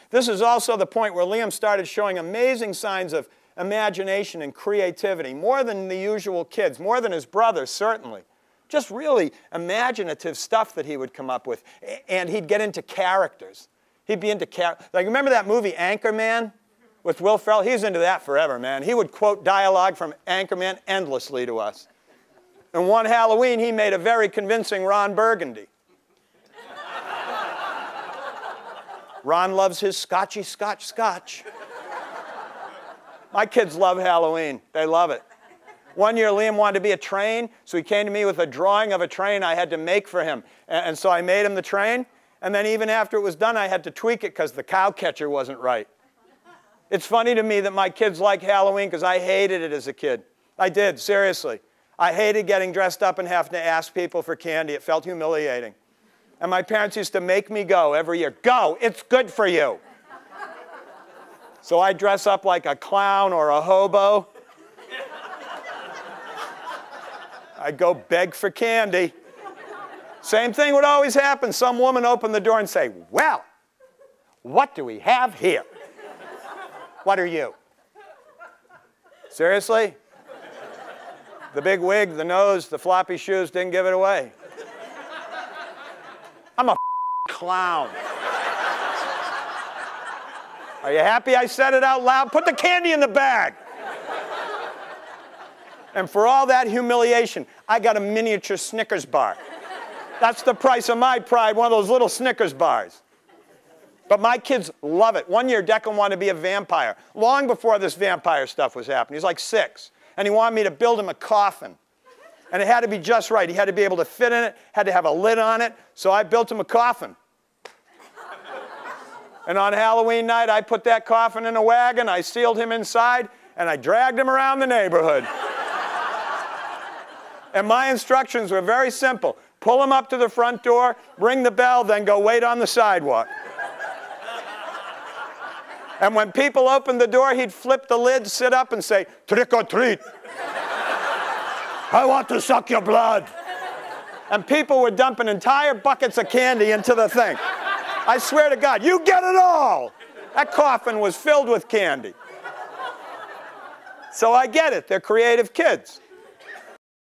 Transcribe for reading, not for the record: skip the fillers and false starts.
This is also the point where Liam started showing amazing signs of imagination and creativity, more than the usual kids, more than his brothers, certainly. Just really imaginative stuff that he would come up with. And he'd get into characters. He'd be into characters. Like, remember that movie Anchorman with Will Ferrell? He's into that forever, man. He would quote dialogue from Anchorman endlessly to us. And one Halloween, he made a very convincing Ron Burgundy. Ron loves his scotchy scotch. My kids love Halloween. They love it. One year, Liam wanted to be a train, so he came to me with a drawing of a train I had to make for him. And so I made him the train, and then even after it was done, I had to tweak it because the cow catcher wasn't right. It's funny to me that my kids like Halloween because I hated it as a kid. I did, seriously. I hated getting dressed up and having to ask people for candy. It felt humiliating. And my parents used to make me go every year. Go, it's good for you. So I'd dress up like a clown or a hobo. I'd go beg for candy. Same thing would always happen. Some woman opened the door and say, well, what do we have here? What are you? Seriously? The big wig, the nose, the floppy shoes didn't give it away. I'm a clown. Are you happy I said it out loud? Put the candy in the bag. And for all that humiliation, I got a miniature Snickers bar. That's the price of my pride, one of those little Snickers bars. But my kids love it. One year, Declan wanted to be a vampire, long before this vampire stuff was happening. He's like 6. And he wanted me to build him a coffin. And it had to be just right. He had to be able to fit in it, had to have a lid on it. So I built him a coffin. And on Halloween night, I put that coffin in a wagon, I sealed him inside, and I dragged him around the neighborhood. And my instructions were very simple. Pull him up to the front door, ring the bell, then go wait on the sidewalk. And when people opened the door, he'd flip the lid, sit up, and say, trick or treat. I want to suck your blood. And people were dumping entire buckets of candy into the thing. I swear to God, you get it all. That coffin was filled with candy. So I get it. They're creative kids.